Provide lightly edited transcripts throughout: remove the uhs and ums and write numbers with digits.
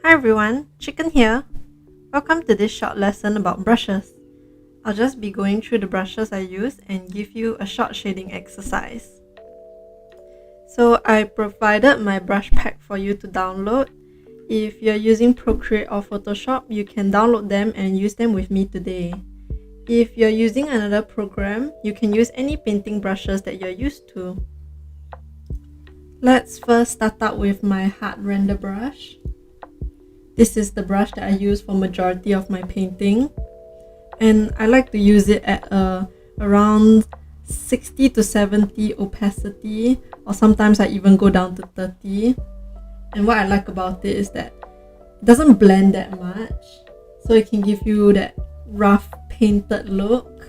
Hi everyone, Chicken here. Welcome to this short lesson about brushes. I'll just be going through the brushes I use and give you a short shading exercise. So I provided my brush pack for you to download. If you're using Procreate or Photoshop, you can download them and use them with me today. If you're using another program, you can use any painting brushes that you're used to. Let's first start out with my hard render brush. This is the brush that I use for majority of my painting, and I like to use it at around 60 to 70 opacity, or sometimes I even go down to 30. And what I like about it is that it doesn't blend that much, so it can give you that rough painted look,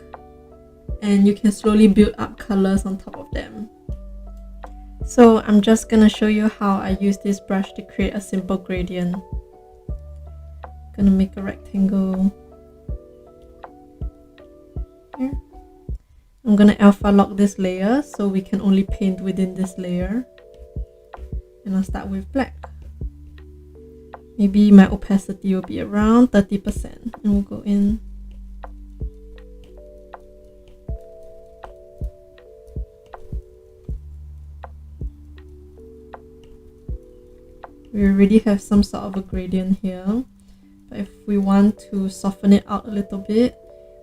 and you can slowly build up colors on top of them. So I'm just gonna show you how I use this brush to create a simple gradient. Gonna make a rectangle here. I'm gonna alpha lock this layer so we can only paint within this layer, and I'll start with black. Maybe my opacity will be around 30%, and we'll go in. We already have some sort of a gradient here. But if we want to soften it out a little bit,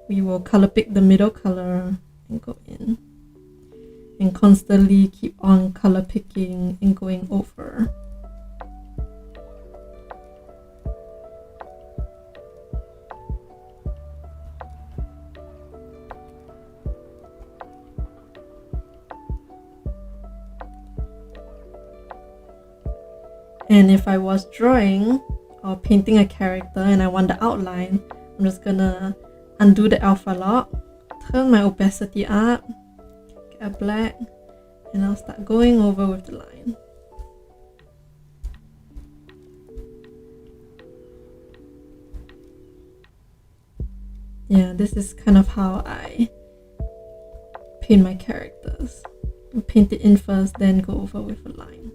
we will color pick the middle color and go in. And constantly keep on color picking and going over. And if I was drawing or painting a character and I want the outline, I'm just gonna undo the alpha lock, turn my opacity up, get a black, and I'll start going over with the line. Yeah, this is kind of how I paint my characters. I paint it in first, then go over with a line.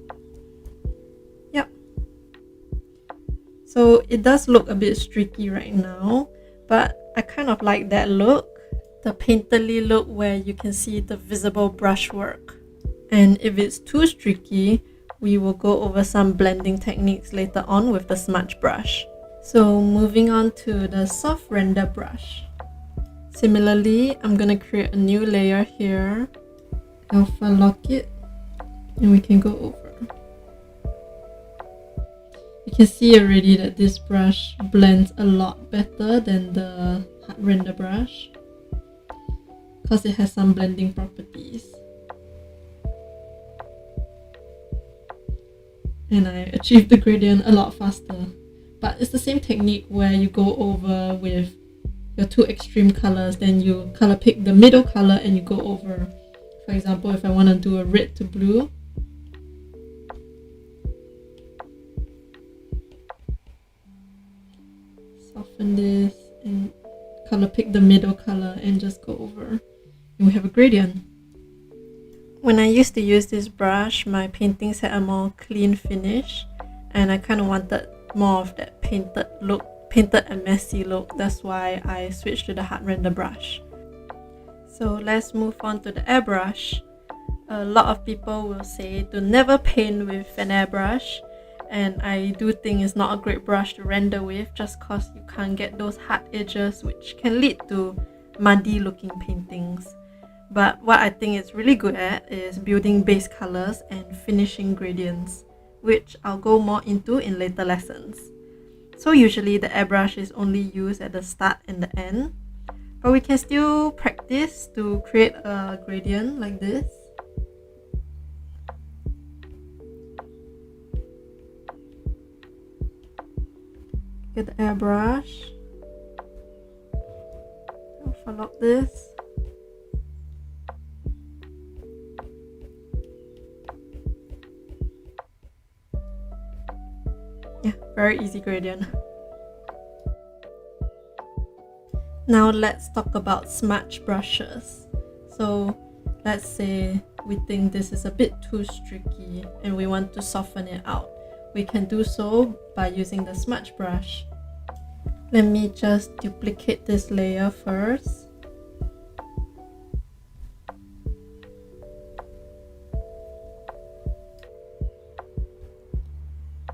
So it does look a bit streaky right now, but I kind of like that look, the painterly look where you can see the visible brushwork. And if it's too streaky, we will go over some blending techniques later on with the smudge brush. So moving on to the soft render brush. Similarly, I'm gonna create a new layer here, alpha lock it, and we can go over. You can see already that this brush blends a lot better than the hard render brush because it has some blending properties. And I achieved the gradient a lot faster. But it's the same technique where you go over with your two extreme colors, then you color pick the middle color and you go over. For example, if I want to do a red to blue, soften this and color pick the middle color and just go over, and we have a gradient. When I used to use this brush, my paintings had a more clean finish, and I kind of wanted more of that painted and messy look. That's why I switched to the hard render brush. So let's move on to the airbrush. A lot of people will say to never paint with an airbrush, and I do think it's not a great brush to render with just cause you can't get those hard edges, which can lead to muddy looking paintings. But what I think it's really good at is building base colors and finishing gradients, which I'll go more into in later lessons. So usually the airbrush is only used at the start and the end, but we can still practice to create a gradient like this. Get the airbrush, alpha lock this, yeah, very easy gradient. Now let's talk about smudge brushes. So let's say we think this is a bit too streaky and we want to soften it out. we can do so by using the smudge brush. Let me just duplicate this layer first.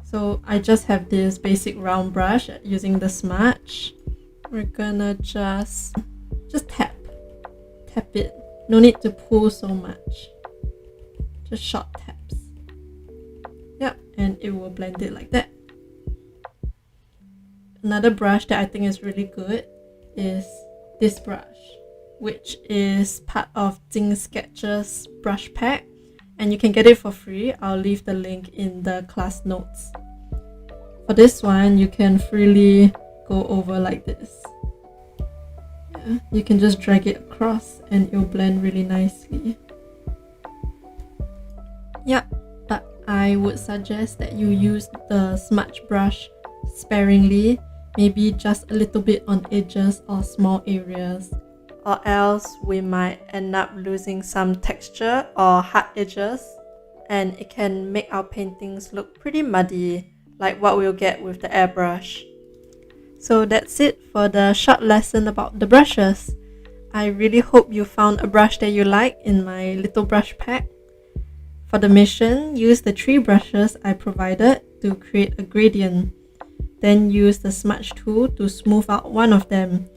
So I just have this basic round brush using the smudge. We're gonna just tap it. No need to pull so much. Just short taps. Yep, and it will blend it like that. Another brush that I think is really good is this brush, which is part of Jing Sketch's brush pack, and you can get it for free. I'll leave the link in the class notes. For this one, you can freely go over like this. Yeah, you can just drag it across and it'll blend really nicely. Yeah, but I would suggest that you use the smudge brush sparingly, maybe just a little bit on edges or small areas, or else we might end up losing some texture or hard edges, and it can make our paintings look pretty muddy, like what we'll get with the airbrush. So that's it for the short lesson about the brushes. I really hope you found a brush that you like in my little brush pack. For the mission, use the 3 brushes I provided to create a gradient. Then use the smudge tool to smooth out one of them.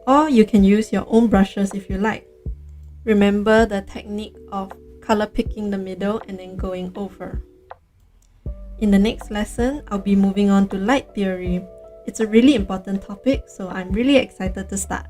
Or you can use your own brushes if you like. Remember the technique of color picking the middle and then going over. In the next lesson, I'll be moving on to light theory. It's a really important topic, so I'm really excited to start.